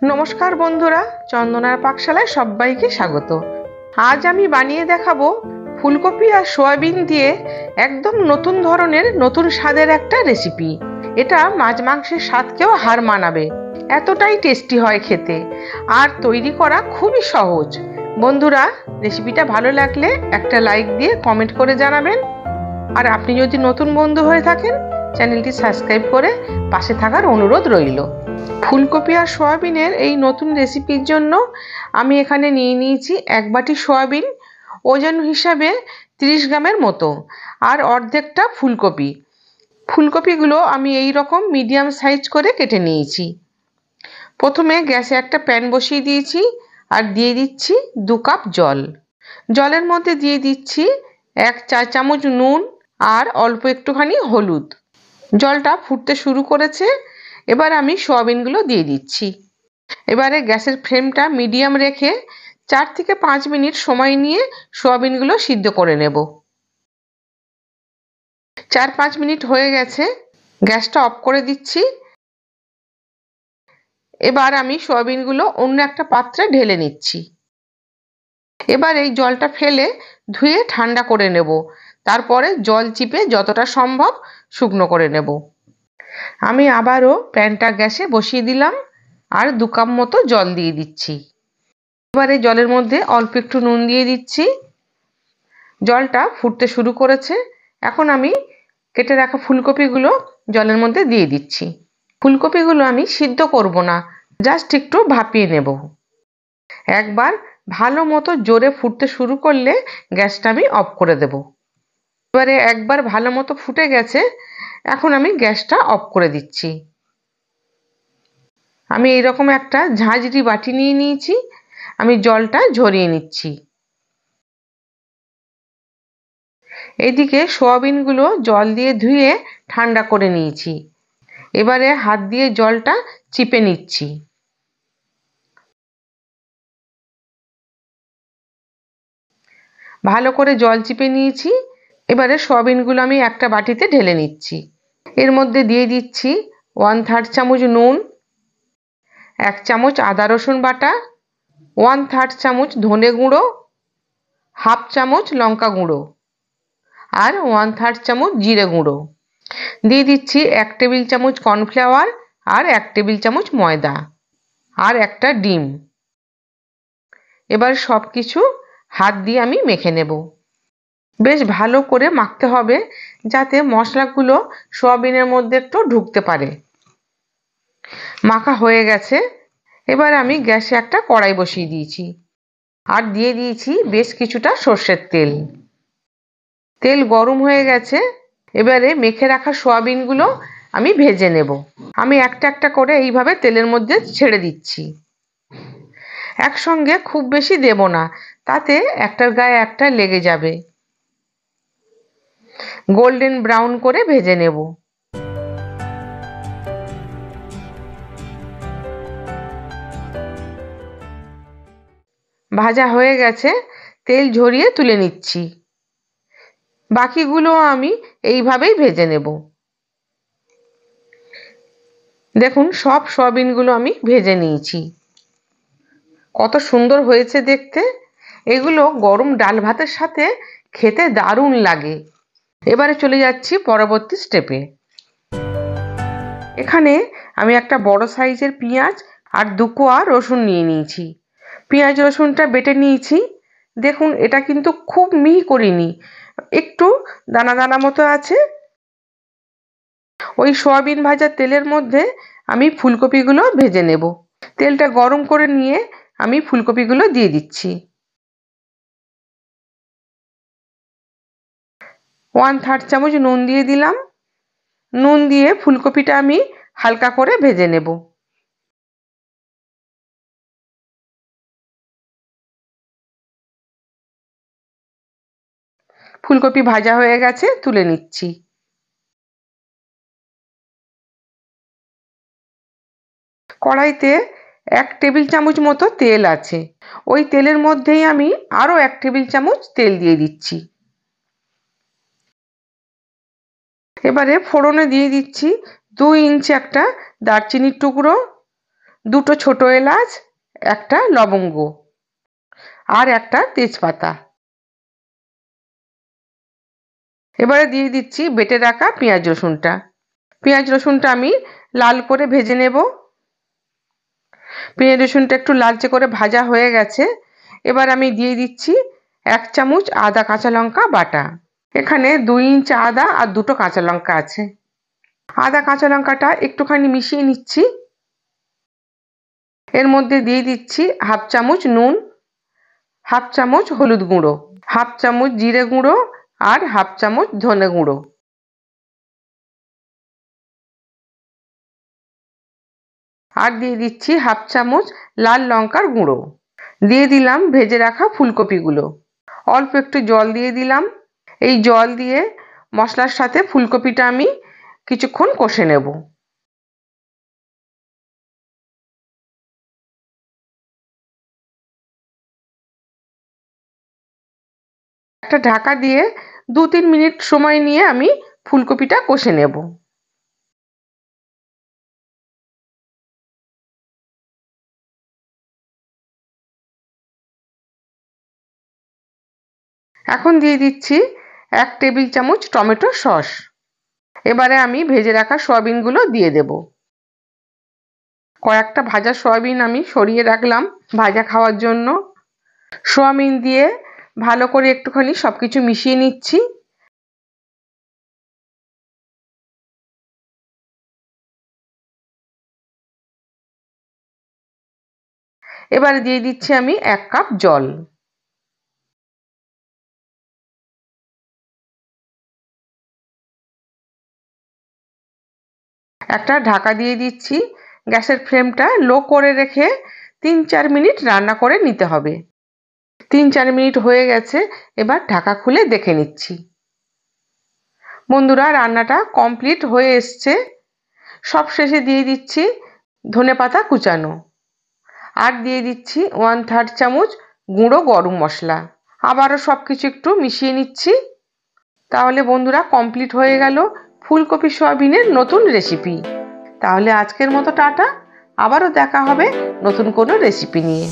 নমস্কার বন্ধুরা, চন্দনার পাকশালায় সবাইকে স্বাগত। আজ আমি বানিয়ে দেখাবো ফুলকপি আর সয়াবিন দিয়ে একদম নতুন ধরনের নতুন স্বাদের একটা রেসিপি। এটা মাছ মাংসের স্বাদকেও হার মানাবে, এতটাই টেস্টি হয় খেতে, আর তৈরি করা খুবই সহজ। বন্ধুরা, রেসিপিটা ভালো লাগলে একটা লাইক দিয়ে কমেন্ট করে জানাবেন। আর আপনি যদি নতুন বন্ধু হয়ে থাকেন, চ্যানেলটি সাবস্ক্রাইব করে পাশে থাকার অনুরোধ রইল। ফুলকপি আর সয়াবিনের এই নতুন রেসিপির জন্য আমি এখানে নিয়ে নিয়েছি 1 বাটি সয়াবিন, ওজন হিসাবে 30 গ্রামের মতো, আর অর্ধেকটা ফুলকপি। ফুলকপিগুলো আমি এই রকম মিডিয়াম সাইজ করে কেটে নিয়েছি। প্রথমে গ্যাসে একটা প্যান বসিয়ে দিয়েছি আর দিয়ে দিচ্ছি 2 কাপ জল। জলের মধ্যে দিয়ে দিচ্ছি 1 চা চামচ নুন আর অল্প একটুখানি হলুদ। জলটা ফুটতে শুরু করেছে, এবার আমি সয়াবিনগুলো দিয়ে দিচ্ছি। এবারে গ্যাসের ফ্লেমটা মিডিয়াম রেখে 4 থেকে 5 মিনিট সময় নিয়ে সয়াবিনগুলো সিদ্ধ করে নেব। 4-5 মিনিট হয়ে গেছে, গ্যাসটা অফ করে দিচ্ছি। এবার আমি সয়াবিনগুলো অন্য একটা পাত্রে ঢেলে নিচ্ছি। এবার এই জলটা ফেলে ধুয়ে ঠান্ডা করে নেব, তারপরে জল চিপে যতটা সম্ভব শুকনো করে নেব। আমি আবারও প্যানটা গ্যাসে বসিয়ে দিলাম আর 2 কাপ মতো জল দিয়ে দিচ্ছি। এবারে জলের মধ্যে অল্প একটু নুন দিয়ে দিচ্ছি। জলটা ফুটতে শুরু করেছে, এখন আমি কেটে রাখা ফুলকপিগুলো জলের মধ্যে দিয়ে দিচ্ছি। ফুলকপিগুলো আমি সিদ্ধ করব না, জাস্ট একটু ভাপিয়ে নেব। একবার ভালো মতো জোরে ফুটতে শুরু করলে গ্যাসটা আমি অফ করে দেব। এবারে একবার ভালো মতো ফুটে গেছে, এখন আমি গ্যাসটা অফ করে দিচ্ছি। আমি এইরকম একটা ঝাঁঝরি বাটি নিয়ে নিয়েছি, আমি জলটা ঝরিয়ে নিচ্ছি। এদিকে সয়াবিনগুলো জল দিয়ে ধুয়ে ঠান্ডা করে নিয়েছি। এবারে হাত দিয়ে জলটা চিপে নিচ্ছি। ভালো করে জল চিপে নিয়েছি। এবারে সয়াবিনগুলো আমি একটা বাটিতে ঢেলে নিচ্ছি। এর মধ্যে দিয়ে দিচ্ছি 1/3 চামচ নুন, 1 চামচ আদা রসুন বাটা, 1/3 চামচ ধনে গুঁড়ো, 1/2 চামচ লঙ্কা গুঁড়ো আর 1/3 চামচ জিরে গুঁড়ো। দিয়ে দিচ্ছি 1 টেবিল চামচ কর্নফ্লাওয়ার আর 1 টেবিল চামচ ময়দা আর একটা ডিম। এবার সব কিছু হাত দিয়ে আমি মেখে নেব। বেশ ভালো করে মাখতে হবে, যাতে মশলাগুলো সয়াবিনের মধ্যে একটু ঢুকতে পারে। মাখা হয়ে গেছে, এবার আমি গ্যাসে একটা কড়াই বসিয়ে দিয়েছি আর দিয়ে দিয়েছি বেশ কিছুটা সর্ষের তেল। তেল গরম হয়ে গেছে, এবারে মেখে রাখা সয়াবিনগুলো আমি ভেজে নেব। আমি একটা একটা করে এইভাবে তেলের মধ্যে ছেড়ে দিচ্ছি। একসঙ্গে খুব বেশি দেব না, তাতে একটার গায়ে একটা লেগে যাবে। গোল্ডেন ব্রাউন করে ভেজে নেব। ভাজা হয়ে গেছে, তেল ঝরিয়ে তুলে নিচ্ছি। বাকিগুলো আমি এইভাবেই ভেজে নেব। দেখুন, সব সয়াবিনগুলো আমি ভেজে নিয়েছি। কত সুন্দর হয়েছে দেখতে। এগুলো গরম ডাল ভাতের সাথে খেতে দারুণ লাগে। এবারে চলে যাচ্ছি পরবর্তী স্টেপে। এখানে আমি একটা বড় সাইজের পেঁয়াজ আর 2 কোয়া রসুন নিয়ে নিয়েছি। পেঁয়াজ রসুনটা বেটে নিয়েছি। দেখুন, এটা কিন্তু খুব মিহি করিনি, একটু দানা দানা মতো আছে। ওই সয়াবিন ভাজা তেলের মধ্যে আমি ফুলকপিগুলো ভেজে নেব। তেলটা গরম করে নিয়ে আমি ফুলকপিগুলো দিয়ে দিচ্ছি। 1/3 চামচ নুন দিয়ে দিলাম। নুন দিয়ে ফুলকপিটা আমি হালকা করে ভেজে নেব। ফুলকপি ভাজা হয়ে গেছে, তুলে নিচ্ছি। কড়াইতে 1 টেবিল চামচ মতো তেল আছে। ওই তেলের মধ্যেই আমি আরও 1 টেবিল চামচ তেল দিয়ে দিচ্ছি। এবারে ফোড়নে দিয়ে দিচ্ছি 2 ইঞ্চি একটা দারচিনির টুকরো, দুটো ছোট এলাচ, একটা লবঙ্গ আর একটা তেজপাতা। এবারে দিয়ে দিচ্ছি বেটে রাখা পেঁয়াজ রসুনটা। পেঁয়াজ রসুনটা আমি লাল করে ভেজে নেব। পেঁয়াজ রসুনটা একটু লালচে করে ভাজা হয়ে গেছে। এবার আমি দিয়ে দিচ্ছি 1 চামচ আদা কাঁচা লঙ্কা বাটা। এখানে 2 ইঞ্চ আদা আর 2টো কাঁচা লঙ্কা আছে। আদা কাঁচা লঙ্কাটা একটুখানি মিশিয়ে নিচ্ছি। এর মধ্যে দিয়ে দিচ্ছি 1/2 চামচ নুন, 1/2 চামচ হলুদ গুঁড়ো, 1/2 চামচ জিরে গুঁড়ো আর 1/2 চামচ ধনে গুঁড়ো। আর দিয়ে দিচ্ছি 1/2 চামচ লাল লঙ্কার গুঁড়ো। দিয়ে দিলাম ভেজে রাখা ফুলকপিগুলো। অল্প একটু জল দিয়ে দিলাম। এই জল দিয়ে মশলার সাথে ফুলকপিটা আমি কিছুক্ষণ কষে নেব। একটা ঢাকা দিয়ে 2-3 মিনিট সময় নিয়ে আমি ফুলকপিটা কষে নেব। এখন দিয়ে দিচ্ছি 1 টেবিল চামচ টমেটো সস। এবারে আমি ভেজে রাখা সয়াবিনগুলো দিয়ে দেব। কয়েকটা ভাজা সয়াবিন আমি সরিয়ে রাখলাম ভাজা খাওয়ার জন্য। সয়াবিন দিয়ে ভালো করে একটুখানি সবকিছু মিশিয়ে নিচ্ছি। এবারে দিয়ে দিচ্ছি আমি 1 কাপ জল। একটা ঢাকা দিয়ে দিচ্ছি। গ্যাসের ফ্লেমটা লো করে রেখে 3-4 মিনিট রান্না করে নিতে হবে। 3-4 মিনিট হয়ে গেছে। এবার ঢাকা খুলে দেখে নিচ্ছি। বন্ধুরা, রান্নাটা কমপ্লিট হয়ে এসছে। সব শেষে দিয়ে দিচ্ছি ধনেপাতা কুচানো আর দিয়ে দিচ্ছি 1/3 চামচ গুঁড়ো গরম মশলা। আবারও সবকিছু একটু মিশিয়ে নিচ্ছি। তাহলে বন্ধুরা, কমপ্লিট হয়ে গেল ফুলকপি সয়াবিনের নতুন রেসিপি। তাহলে আজকের মতো টাটা। আবারও দেখা হবে নতুন কোনো রেসিপি নিয়ে।